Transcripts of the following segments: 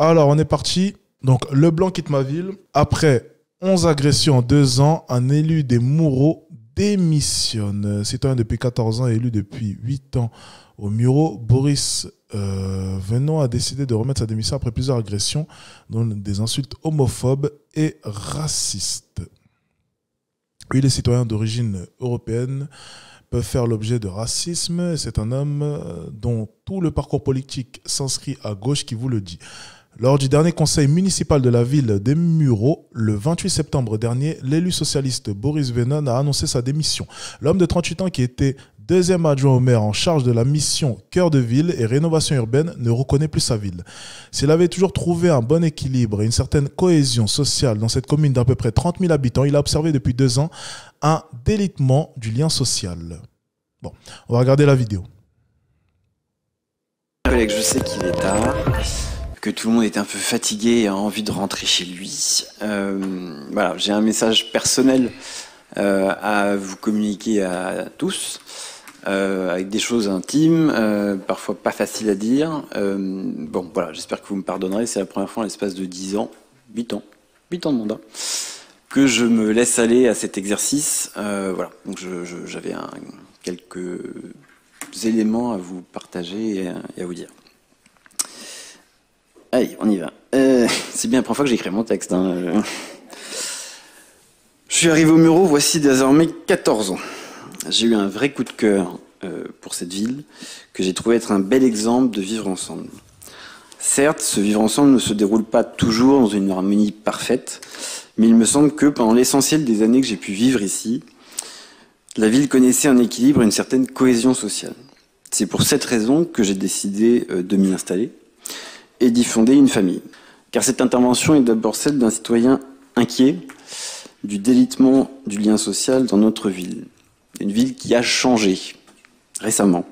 Alors, on est parti. Donc, Leblanc quitte ma ville. Après 11 agressions en 2 ans, un élu des Mureaux démissionne. Citoyen depuis 14 ans et élu depuis 8 ans aux Mureaux, Boris Venon a décidé de remettre sa démission après plusieurs agressions, dont des insultes homophobes et racistes. Oui, les citoyens d'origine européenne peuvent faire l'objet de racisme. C'est un homme dont tout le parcours politique s'inscrit à gauche qui vous le dit. Lors du dernier conseil municipal de la ville des Mureaux, le 28 septembre dernier, l'élu socialiste Boris Venon a annoncé sa démission. L'homme de 38 ans qui était deuxième adjoint au maire en charge de la mission Cœur de ville et rénovation urbaine ne reconnaît plus sa ville. S'il avait toujours trouvé un bon équilibre et une certaine cohésion sociale dans cette commune d'à peu près 30 000 habitants, il a observé depuis 2 ans un délitement du lien social. Bon, on va regarder la vidéo. Je sais qu'il est tard, que tout le monde est un peu fatigué et a envie de rentrer chez lui. Voilà, j'ai un message personnel à vous communiquer à tous, avec des choses intimes, parfois pas faciles à dire. Bon, voilà, j'espère que vous me pardonnerez. C'est la première fois en l'espace de 8 ans de mandat, que je me laisse aller à cet exercice. Voilà, donc j'avais quelques éléments à vous partager et à vous dire. Allez, on y va. C'est bien la première fois que j'écris mon texte. Hein. Je suis arrivé au Mureaux, voici désormais 14 ans. J'ai eu un vrai coup de cœur pour cette ville, que j'ai trouvé être un bel exemple de vivre ensemble. Certes, ce vivre ensemble ne se déroule pas toujours dans une harmonie parfaite, mais il me semble que pendant l'essentiel des années que j'ai pu vivre ici, la ville connaissait un équilibre et une certaine cohésion sociale. C'est pour cette raison que j'ai décidé de m'y installer et d'y fonder une famille. Car cette intervention est d'abord celle d'un citoyen inquiet du délitement du lien social dans notre ville. Une ville qui a changé récemment.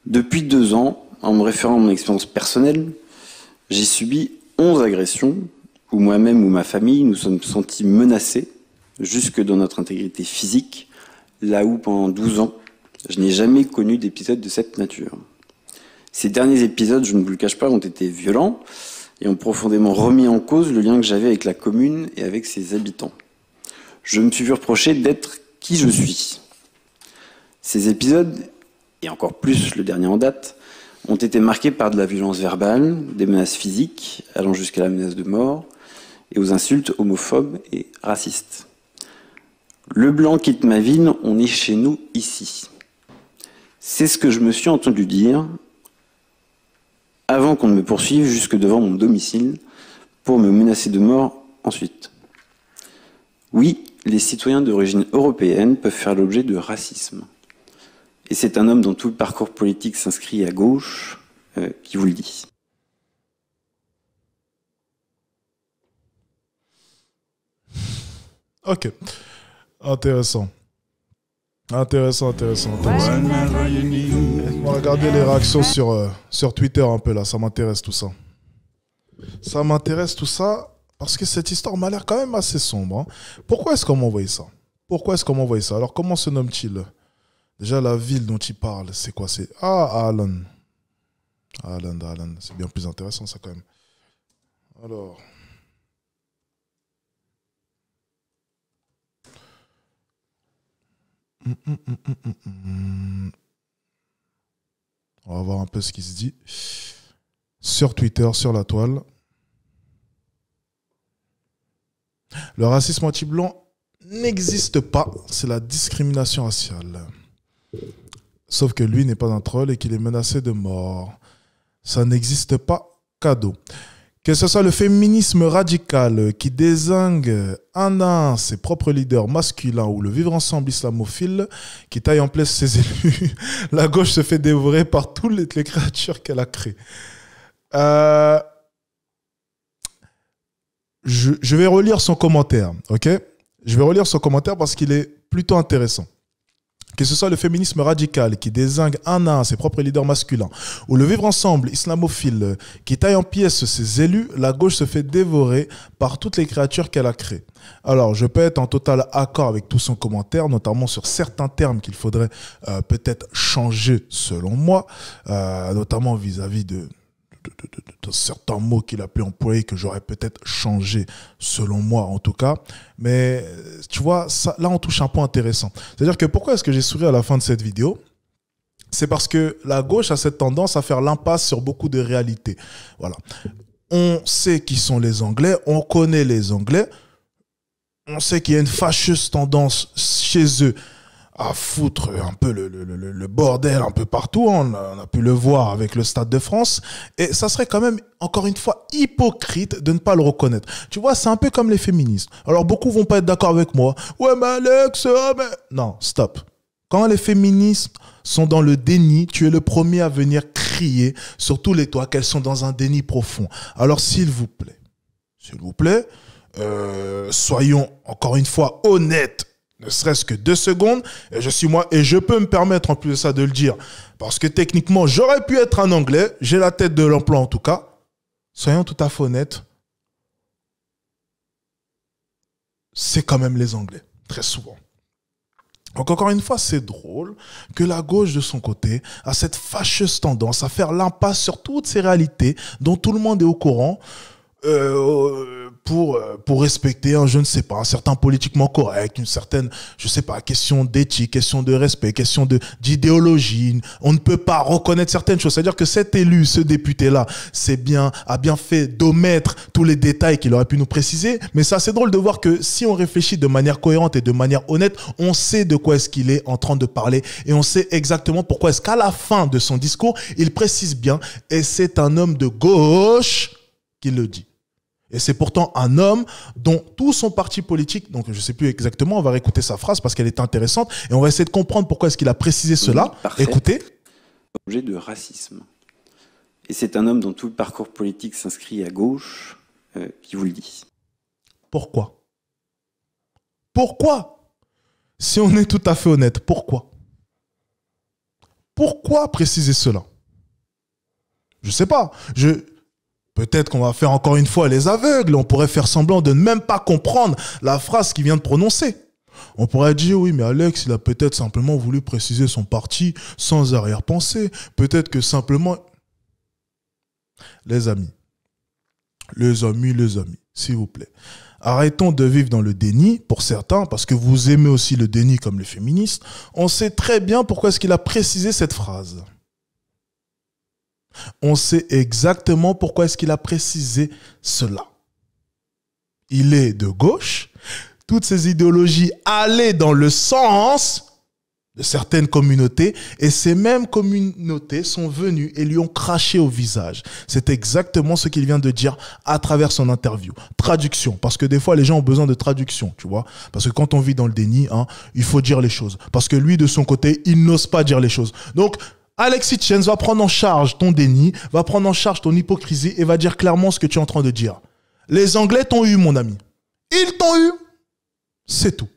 Depuis 2 ans, en me référant à mon expérience personnelle, j'ai subi 11 agressions où moi-même ou ma famille nous sommes sentis menacés jusque dans notre intégrité physique, là où pendant 12 ans, je n'ai jamais connu d'épisode de cette nature. Ces derniers épisodes, je ne vous le cache pas, ont été violents et ont profondément remis en cause le lien que j'avais avec la commune et avec ses habitants. Je me suis vu reprocher d'être qui je suis. Ces épisodes, et encore plus le dernier en date, ont été marqués par de la violence verbale, des menaces physiques, allant jusqu'à la menace de mort, et aux insultes homophobes et racistes. Leblanc quitte ma ville, on est chez nous ici. C'est ce que je me suis entendu dire avant qu'on ne me poursuive jusque devant mon domicile pour me menacer de mort ensuite. Oui, les citoyens d'origine européenne peuvent faire l'objet de racisme. Et c'est un homme dont tout le parcours politique s'inscrit à gauche qui vous le dit. Ok. Intéressant. Intéressant. On va regarder les réactions sur Twitter un peu là. Ça m'intéresse tout ça. Parce que cette histoire m'a l'air quand même assez sombre. Hein. Pourquoi est-ce qu'on m'a envoyé ça? Alors, comment se nomme-t-il? Déjà, la ville dont il parle, c'est quoi? C'est Alan. C'est bien plus intéressant, ça, quand même. Alors... On va voir un peu ce qui se dit. Sur Twitter, sur la toile. Le racisme anti-blanc n'existe pas. C'est la discrimination raciale. Sauf que lui n'est pas un troll et qu'il est menacé de mort. Ça n'existe pas, cadeau. Que ce soit le féminisme radical qui dézingue un à un ses propres leaders masculins ou le vivre ensemble islamophile qui taille en place ses élus, la gauche se fait dévorer par toutes les créatures qu'elle a créées. Je vais relire son commentaire, ok? Je vais relire son commentaire parce qu'il est plutôt intéressant. Que ce soit le féminisme radical qui dézingue un à un ses propres leaders masculins ou le vivre ensemble islamophile qui taille en pièces ses élus, la gauche se fait dévorer par toutes les créatures qu'elle a créées. Alors, je peux être en total accord avec tout son commentaire, notamment sur certains termes qu'il faudrait peut-être changer selon moi, notamment vis-à-vis de de certains mots qu'il a pu employer que j'aurais peut-être changé, selon moi en tout cas. Mais tu vois, ça, là on touche un point intéressant. C'est-à-dire que pourquoi est-ce que j'ai souri à la fin de cette vidéo ? C'est parce que la gauche a cette tendance à faire l'impasse sur beaucoup de réalités. Voilà. On sait qui sont les Anglais, on connaît les Anglais, on sait qu'il y a une fâcheuse tendance chez eux à foutre un peu le bordel un peu partout. On a pu le voir avec le Stade de France. Et ça serait quand même, encore une fois, hypocrite de ne pas le reconnaître. Tu vois, c'est un peu comme les féministes. Alors, beaucoup vont pas être d'accord avec moi. Ouais, mais Alex, mais... Non, stop. Quand les féministes sont dans le déni, tu es le premier à venir crier sur tous les toits qu'elles sont dans un déni profond. Alors, s'il vous plaît, soyons encore une fois honnêtes. Ne serait-ce que 2 secondes, et je suis moi, et je peux me permettre en plus de ça de le dire, parce que techniquement, j'aurais pu être un Anglais, j'ai la tête de l'emploi en tout cas. Soyons tout à fait honnêtes, c'est quand même les Anglais, très souvent. Donc encore une fois, c'est drôle que la gauche de son côté a cette fâcheuse tendance à faire l'impasse sur toutes ces réalités dont tout le monde est au courant, pour respecter je ne sais pas, un certain politiquement correct, une certaine, je sais pas, question d'éthique, question de respect, question d'idéologie. On ne peut pas reconnaître certaines choses. C'est-à-dire que cet élu, ce député-là, a bien fait d'omettre tous les détails qu'il aurait pu nous préciser. Mais c'est assez drôle de voir que si on réfléchit de manière cohérente et de manière honnête, on sait de quoi est-ce qu'il est en train de parler et on sait exactement pourquoi est-ce qu'à la fin de son discours, il précise bien, et c'est un homme de gauche qui le dit. Et c'est pourtant un homme dont tout son parti politique, donc je ne sais plus exactement, on va réécouter sa phrase parce qu'elle est intéressante et on va essayer de comprendre pourquoi est-ce qu'il a précisé cela. Parfait. Écoutez. Objet de racisme. Et c'est un homme dont tout le parcours politique s'inscrit à gauche qui vous le dit. Pourquoi ? Pourquoi ? Si on est tout à fait honnête, pourquoi ? Pourquoi préciser cela ? Je ne sais pas. Peut-être qu'on va faire encore une fois les aveugles. On pourrait faire semblant de ne même pas comprendre la phrase qu'il vient de prononcer. On pourrait dire, oui, mais Alex, il a peut-être simplement voulu préciser son parti sans arrière-pensée. Peut-être que simplement... Les amis, s'il vous plaît. Arrêtons de vivre dans le déni, pour certains, parce que vous aimez aussi le déni comme les féministes. On sait très bien pourquoi est-ce qu'il a précisé cette phrase. On sait exactement pourquoi est-ce qu'il a précisé cela. Il est de gauche. Toutes ces idéologies allaient dans le sens de certaines communautés et ces mêmes communautés sont venues et lui ont craché au visage. C'est exactement ce qu'il vient de dire à travers son interview. Traduction, parce que des fois les gens ont besoin de traduction, tu vois. Parce que quand on vit dans le déni, il faut dire les choses. Parce que lui, de son côté, il n'ose pas dire les choses. Donc, Alexis Tshens va prendre en charge ton déni, va prendre en charge ton hypocrisie et va dire clairement ce que tu es en train de dire. Les Anglais t'ont eu, mon ami. Ils t'ont eu. C'est tout.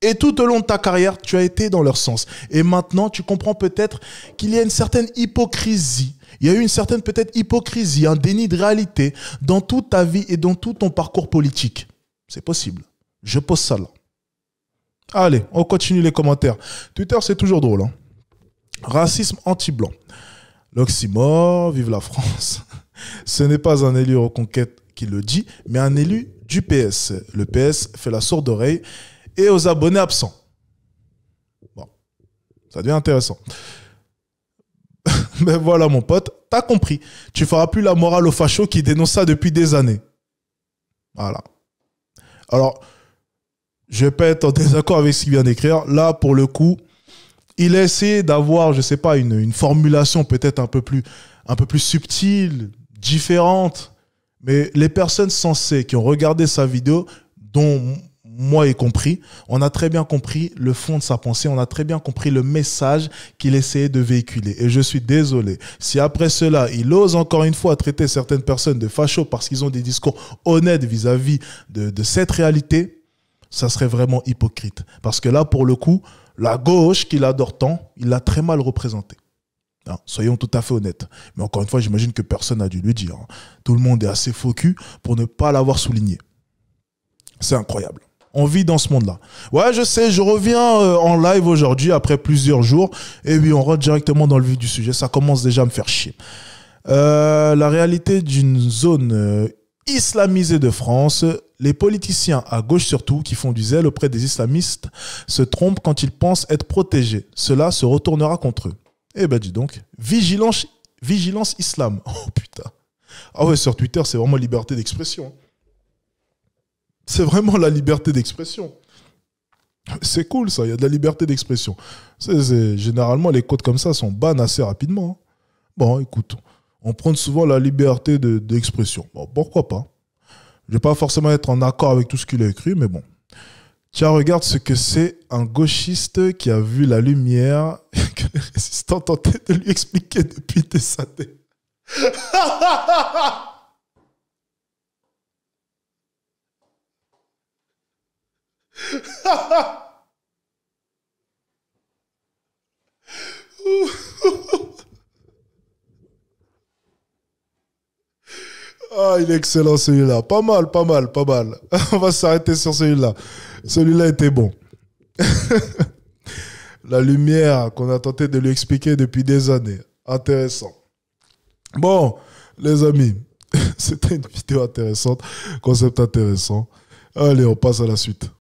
Et tout au long de ta carrière, tu as été dans leur sens. Et maintenant, tu comprends peut-être qu'il y a une certaine hypocrisie. Il y a eu une certaine peut-être hypocrisie, un déni de réalité dans toute ta vie et dans tout ton parcours politique. C'est possible. Je pose ça là. Allez, on continue les commentaires. Twitter, c'est toujours drôle, hein. Racisme anti-blanc. L'oxymore, vive la France. Ce n'est pas un élu Reconquête qui le dit, mais un élu du PS. Le PS fait la sourde oreille et aux abonnés absents. Bon, ça devient intéressant. Mais voilà mon pote, t'as compris. Tu feras plus la morale aux fachos qui dénoncent ça depuis des années. Voilà. Alors, je vais pas être en désaccord avec ce qu'il vient d'écrire. Là, pour le coup, il a essayé d'avoir, je sais pas, une formulation peut-être un peu plus subtile, différente. Mais les personnes sensées qui ont regardé sa vidéo, dont moi y compris, on a très bien compris le fond de sa pensée, on a très bien compris le message qu'il essayait de véhiculer. Et je suis désolé, si après cela, il ose encore une fois traiter certaines personnes de fachos parce qu'ils ont des discours honnêtes vis-à-vis de cette réalité, ça serait vraiment hypocrite. Parce que là, pour le coup, la gauche qu'il adore tant, il l'a très mal représentée. Soyons tout à fait honnêtes. Mais encore une fois, j'imagine que personne n'a dû le dire. Tout le monde est assez faux cul pour ne pas l'avoir souligné. C'est incroyable. On vit dans ce monde-là. Ouais, je sais, je reviens en live aujourd'hui après plusieurs jours. Et oui, on rentre directement dans le vif du sujet. Ça commence déjà à me faire chier. La réalité d'une zone islamisée de France, les politiciens, à gauche surtout, qui font du zèle auprès des islamistes, se trompent quand ils pensent être protégés. Cela se retournera contre eux. Eh ben dis donc, vigilance islam. Oh putain. Ah ouais, sur Twitter, c'est vraiment liberté d'expression. C'est vraiment la liberté d'expression. C'est cool ça, il y a de la liberté d'expression. Généralement, les codes comme ça sont bannes assez rapidement. Bon, écoute, on prend souvent la liberté d'expression. Bon, pourquoi pas? Je ne vais pas forcément être en accord avec tout ce qu'il a écrit, mais bon. Tiens, regarde ce que c'est un gauchiste qui a vu la lumière que les résistants tentaient de lui expliquer depuis des années. Ah, il est excellent celui-là. Pas mal, pas mal, pas mal. On va s'arrêter sur celui-là. Celui-là était bon. La lumière qu'on a tenté de lui expliquer depuis des années. Intéressant. Bon, les amis, c'était une vidéo intéressante, concept intéressant. Allez, on passe à la suite.